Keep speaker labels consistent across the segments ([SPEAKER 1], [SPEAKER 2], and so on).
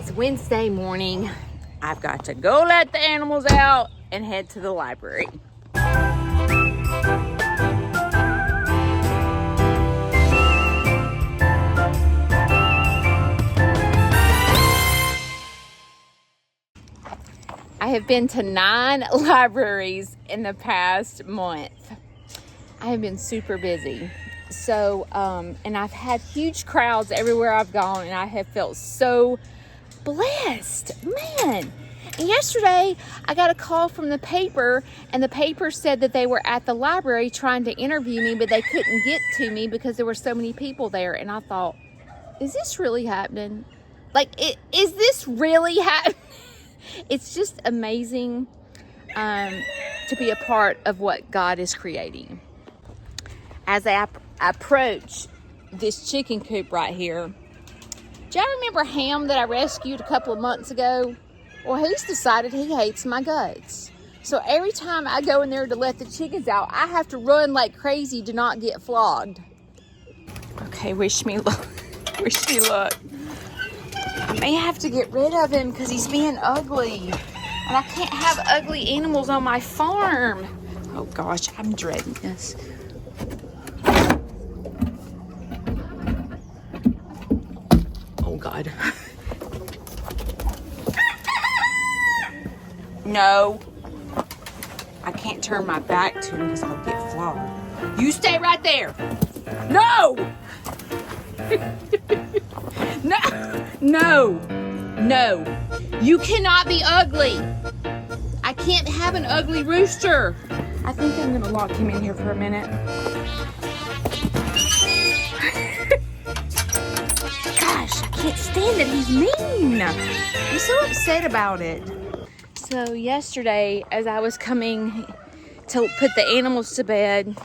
[SPEAKER 1] It's Wednesday morning. I've got to go let the animals out and head to the library. I have been to 9 libraries in the past month. I have been super busy. So, and I've had huge crowds everywhere I've gone, and I have felt so blessed, man. And yesterday, I got a call from the paper, and the paper said that they were at the library trying to interview me, but they couldn't get to me because there were so many people there. And I thought, is this really happening? Like, is this really happening? It's just amazing to be a part of what God is creating. As I approach this chicken coop right here, do y'all remember Ham that I rescued a couple of months ago? Well, he's decided he hates my guts. So every time I go in there to let the chickens out, I have to run like crazy to not get flogged. Okay, wish me luck. Wish me luck. I may have to get rid of him because he's being ugly. And I can't have ugly animals on my farm. Oh gosh, I'm dreading this. Oh God. No. I can't turn my back to him because I'll get flogged. You stay right there. No! No. You cannot be ugly. I can't have an ugly rooster. I think I'm gonna lock him in here for a minute. Gosh, I can't stand it. He's mean. I'm so upset about it. So yesterday, as I was coming to put the animals to bed,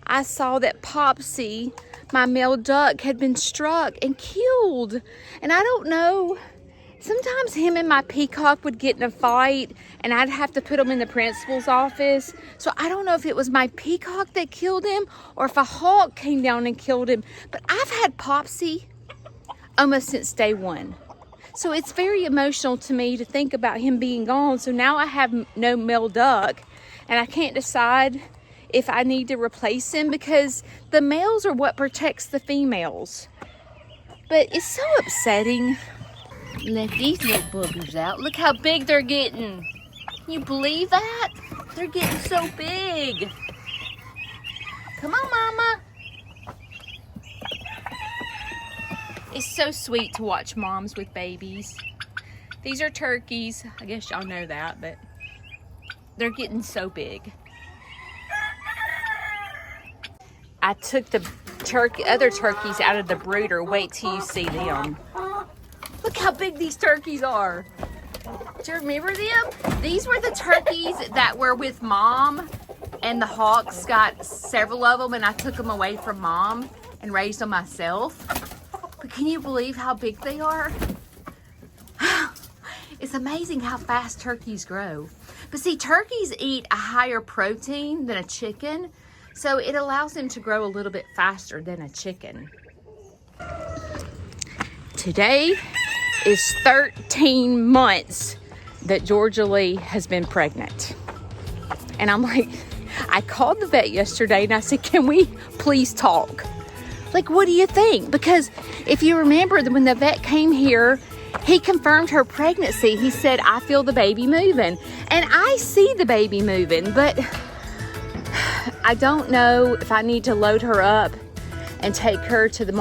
[SPEAKER 1] I saw that Popsy, my male duck, had been struck and killed. And I don't know, sometimes him and my peacock would get in a fight and I'd have to put him in the principal's office. So I don't know if it was my peacock that killed him or if a hawk came down and killed him. But I've had Popsy almost since day one. So it's very emotional to me to think about him being gone. So now I have no male duck and I can't decide if I need to replace him because the males are what protects the females. But it's so upsetting. Let these little boogers out. Look how big they're getting. Can you believe that? They're getting so big. Come on, Mama. It's so sweet to watch moms with babies. These are turkeys. I guess y'all know that, but they're getting so big. I took the other turkeys out of the brooder. Wait till you see them. Look how big these turkeys are. Do you remember them? These were the turkeys that were with Mom, and the hawks got several of them, and I took them away from Mom and raised them myself. But can you believe how big they are? It's amazing how fast turkeys grow. But see, turkeys eat a higher protein than a chicken, so it allows them to grow a little bit faster than a chicken. Today is 13 months that Georgia Lee has been pregnant. And I'm like, I called the vet yesterday and I said, can we please talk? Like, what do you think? Because if you remember when the vet came here, he confirmed her pregnancy. He said, I feel the baby moving. And I see the baby moving, but I don't know if I need to load her up and take her to the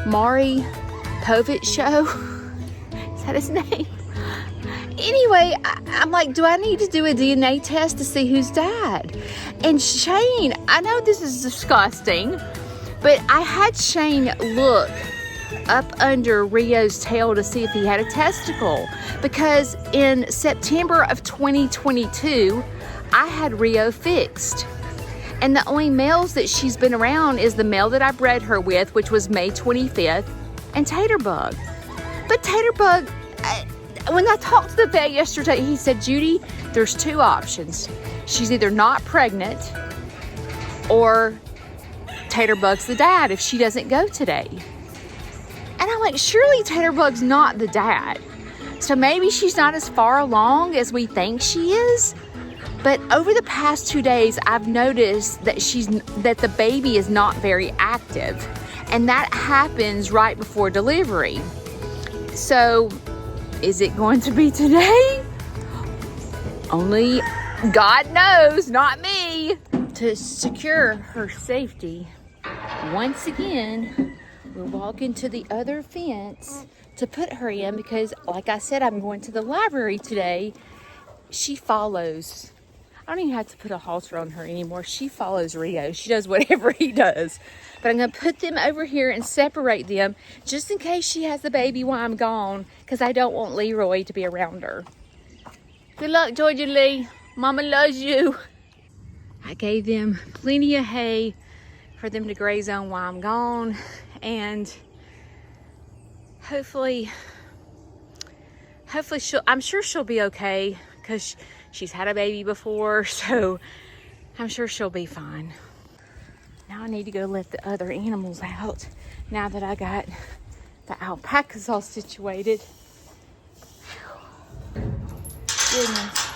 [SPEAKER 1] Maury Povich show? Is that his name? Anyway, I'm like, do I need to do a DNA test to see who's dad? And Shane, I know this is disgusting, but I had Shane look up under Rio's tail to see if he had a testicle, because in September of 2022, I had Rio fixed. And the only males that she's been around is the male that I bred her with, which was May 25th, and Taterbug. But Taterbug, when I talked to the vet yesterday, he said, Judy, there's 2 options. She's either not pregnant or Taterbug's the dad if she doesn't go today. And I'm like, surely Tatterbug's not the dad. So maybe she's not as far along as we think she is. But over the past 2 days, I've noticed that the baby is not very active. And that happens right before delivery. So is it going to be today? Only God knows, not me. To secure her safety, once again, we're walking to the other fence to put her in because, like I said, I'm going to the library today. She follows. I don't even have to put a halter on her anymore. She follows Rio. She does whatever he does. But I'm going to put them over here and separate them just in case she has the baby while I'm gone, because I don't want Leroy to be around her. Good luck, Georgia Lee. Mama loves you. I gave them plenty of hay for them to graze on while I'm gone. And hopefully I'm sure she'll be okay, because she's had a baby before, so I'm sure she'll be fine. Now I need to go let the other animals out now that I got the alpacas all situated. Goodness.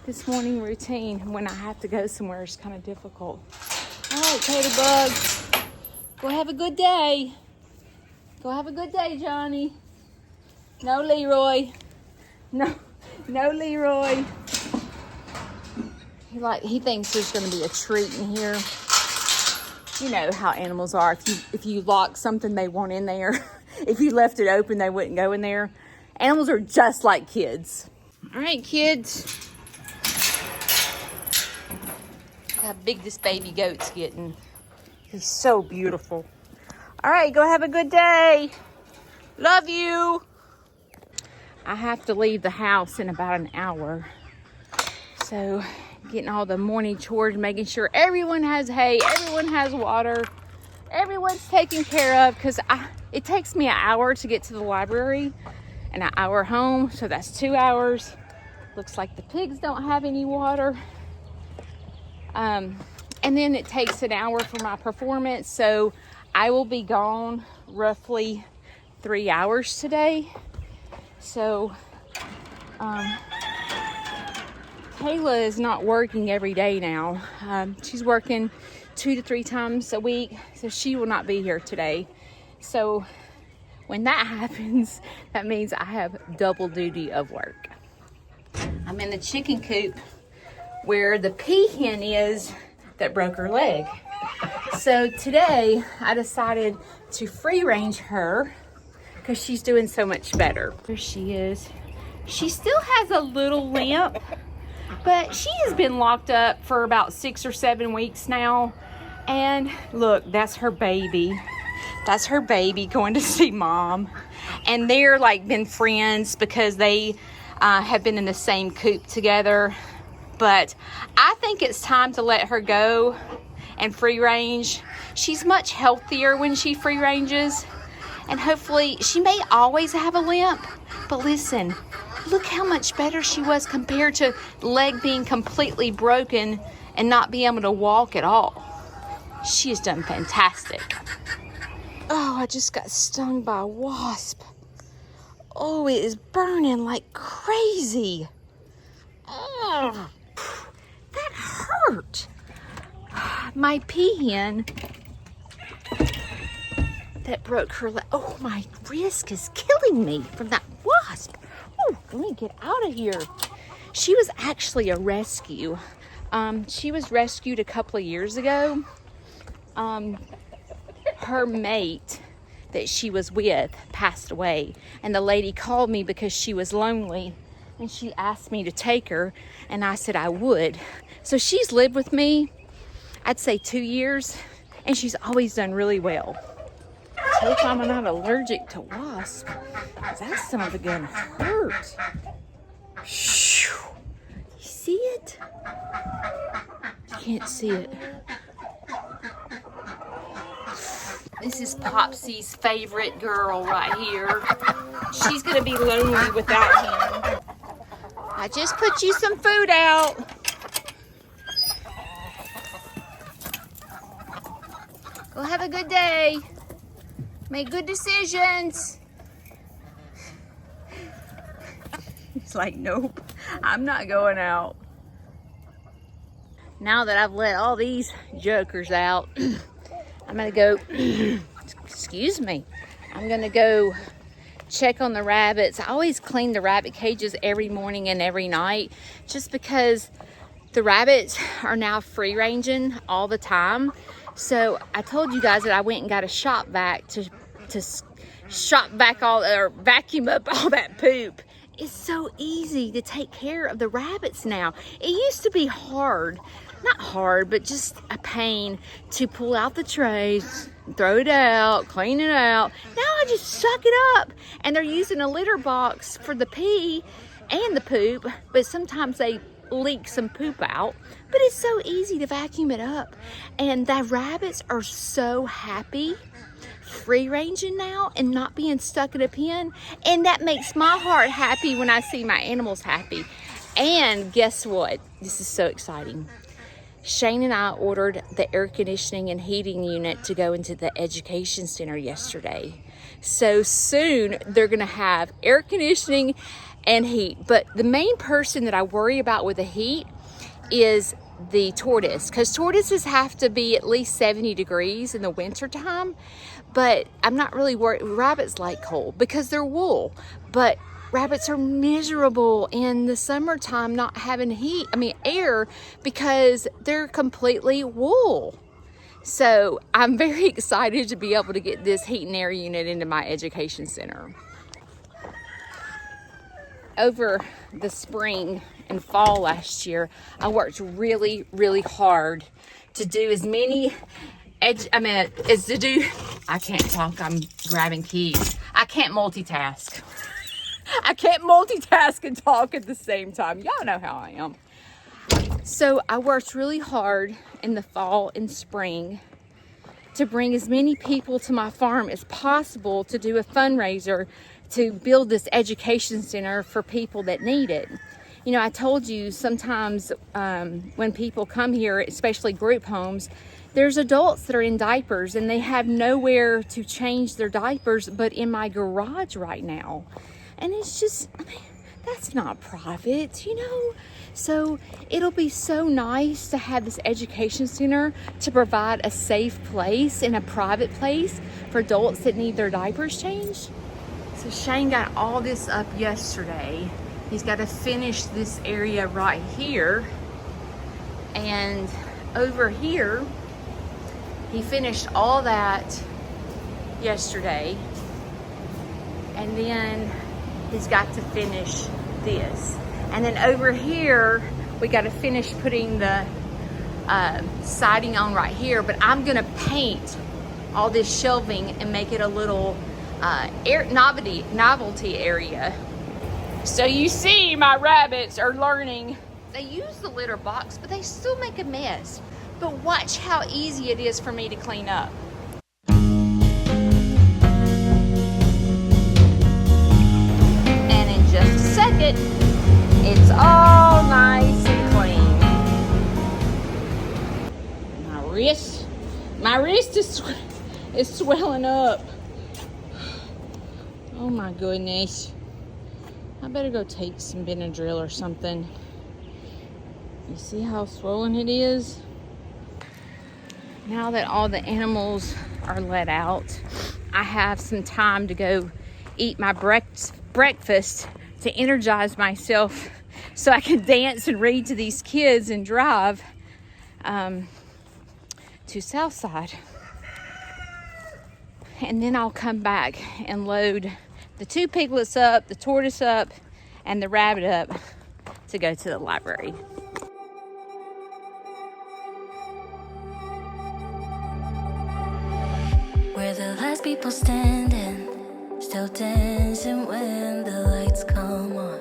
[SPEAKER 1] This morning routine when I have to go somewhere is kind of difficult. All right, Tatterbug, go have a good day. Go have a good day, Johnny. No, Leroy. No Leroy. He thinks there's going to be a treat in here. You know how animals are. If you lock something they want in there, if you left it open, they wouldn't go in there. Animals are just like kids. All right, kids. Look how big this baby goat's getting. He's so beautiful. All right, go have a good day. Love you. I have to leave the house in about an hour. So getting all the morning chores, making sure everyone has hay, everyone has water, everyone's taken care of, because it takes me an hour to get to the library and an hour home, so that's 2 hours. Looks like the pigs don't have any water. And then it takes an hour for my performance, so I will be gone roughly 3 hours today. So Kayla is not working every day now. She's working 2 to 3 times a week, so she will not be here today. So when that happens, that means I have double duty of work. I'm in the chicken coop where the peahen is that broke her leg. So today I decided to free range her because she's doing so much better. There she is. She still has a little limp, but she has been locked up for about 6 or 7 weeks now. And look, that's her baby. That's her baby going to see mom. And they're like been friends because they have been in the same coop together. But I think it's time to let her go and free range. She's much healthier when she free ranges. And hopefully, she may always have a limp. But listen, look how much better she was compared to leg being completely broken and not being able to walk at all. She has done fantastic. Oh, I just got stung by a wasp. Oh, it is burning like crazy. Oh, that hurt. My peahen that broke her leg. Oh, my wrist is killing me from that wasp. Oh, let me get out of here. She was actually a rescue. She was rescued a couple of years ago. Her mate that she was with passed away, and the lady called me because she was lonely, and she asked me to take her, and I said I would. So she's lived with me, I'd say 2 years, and she's always done really well. I hope I'm not allergic to wasp, because that son of a gun hurt. You see it? You can't see it. This is Popsy's favorite girl right here. She's gonna be lonely without him. I just put you some food out. Go have a good day. Make good decisions. He's like, nope, I'm not going out. Now that I've let all these jokers out, I'm gonna go, excuse me, I'm gonna go check on the rabbits. I always clean the rabbit cages every morning and every night, just because the rabbits are now free ranging all the time. So I told you guys that I went and got a shop vac to shop back all, or vacuum up all that poop. It's so easy to take care of the rabbits now. It used to be hard, not hard, but just a pain to pull out the trays, throw it out, clean it out. Now I just suck it up. And they're using a litter box for the pee and the poop, but sometimes they leak some poop out. But it's so easy to vacuum it up. And the rabbits are so happy free ranging now and not being stuck in a pen, and that makes my heart happy when I see my animals happy. And guess what? This is so exciting. Shane and I ordered the air conditioning and heating unit to go into the education center yesterday. So soon they're gonna have air conditioning and heat. But the main person that I worry about with the heat is the tortoise, because tortoises have to be at least 70 degrees in the winter time. But I'm not really worried. Rabbits like cold because they're wool, but rabbits are miserable in the summertime not having air, because they're completely wool. So I'm very excited to be able to get this heat and air unit into my education center. Over the spring and fall last year, I worked really, really hard to do as many I can't talk, I'm grabbing keys. I can't multitask. I can't multitask and talk at the same time. Y'all know how I am. So I worked really hard in the fall and spring to bring as many people to my farm as possible to do a fundraiser to build this education center for people that need it. You know, I told you sometimes when people come here, especially group homes, there's adults that are in diapers and they have nowhere to change their diapers but in my garage right now. And it's just, that's not private, you know? So it'll be so nice to have this education center to provide a safe place and a private place for adults that need their diapers changed. So Shane got all this up yesterday. He's got to finish this area right here. And over here, he finished all that yesterday. And then he's got to finish this. And then over here, we got to finish putting the siding on right here. But I'm gonna paint all this shelving and make it a little novelty area. So you see, my rabbits are learning. They use the litter box, but they still make a mess. But watch how easy it is for me to clean up. And in just a second, it's all nice and clean. My wrist is swelling up. Oh my goodness. I better go take some Benadryl or something. You see how swollen it is? Now that all the animals are let out, I have some time to go eat my breakfast to energize myself so I can dance and read to these kids and drive to Southside. And then I'll come back and load the 2 piglets up, the tortoise up, and the rabbit up to go to the library.
[SPEAKER 2] We're the last people standing, still dancing when the lights come on.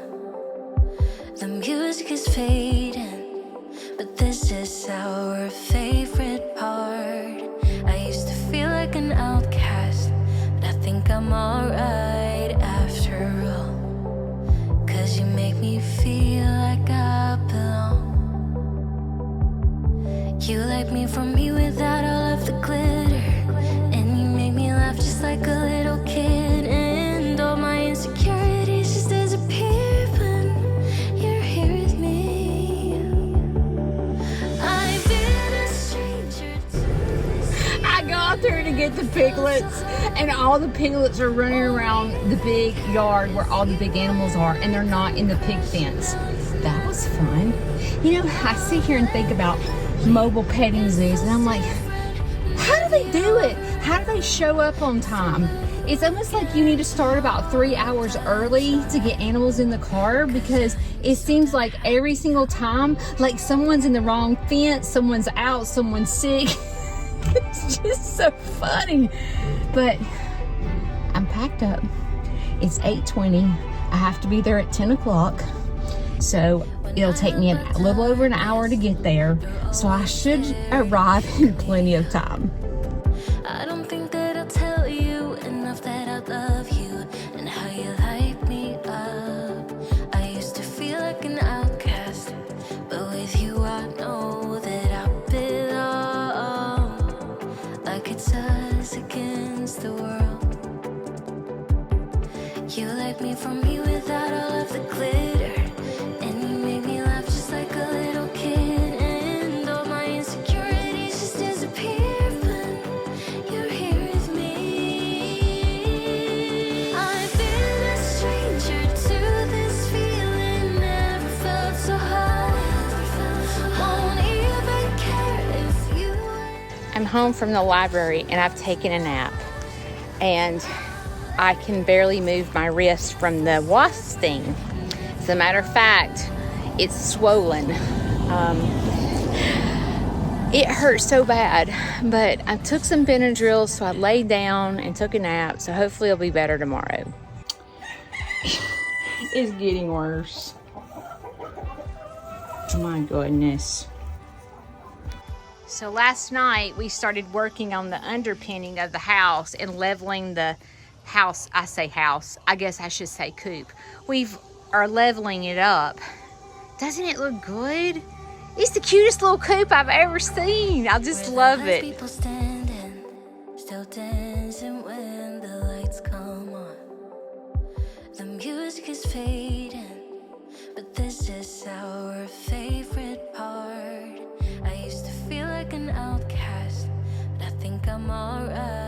[SPEAKER 2] The music is fading, but this is our favorite part. I used to feel like an outcast, but I think I'm alright after all. 'Cause you make me feel like I belong. You like me from me without all of the glitter, and you make me laugh just like a
[SPEAKER 1] piglets, and all the piglets are running around the big yard where all the big animals are, and they're not in the pig fence. That was fun. You know, I sit here and think about mobile petting zoos, and I'm like, how do they do it? How do they show up on time? It's almost like you need to start about 3 hours early to get animals in the car, because it seems like every single time, like someone's in the wrong fence, someone's out, someone's sick. It's just so funny. But I'm packed up. It's 8:20. I have to be there at 10 o'clock. So it'll take me a little over an hour to get there. So I should arrive in plenty of time.
[SPEAKER 2] I don't think that I'll tell you enough that I love you and how you light me up. I used to feel like an outcast, but with you I know that I belong. Like it's us against the world. You like me from me without all of the glitter, and you make me laugh just like a little kid, and all my insecurities just disappear when you're here with me. I've been a stranger to this feeling, never felt so high. Won't even care if you were.
[SPEAKER 1] I'm home from the library and I've taken a nap, and I can barely move my wrist from the wasp sting. As a matter of fact, it's swollen. It hurt so bad, but I took some Benadryl, so I laid down and took a nap, so hopefully it'll be better tomorrow. It's getting worse. My goodness. So last night we started working on the underpinning of the house and leveling the house. I say house, I guess I should say coop. We are leveling it up. Doesn't it look good? It's the cutest little coop I've ever seen. I just love it.
[SPEAKER 2] People standing, still dancing when the lights come on. The music is fading, but this is our favorite part. I used to feel like an outcast, but I think I'm alright.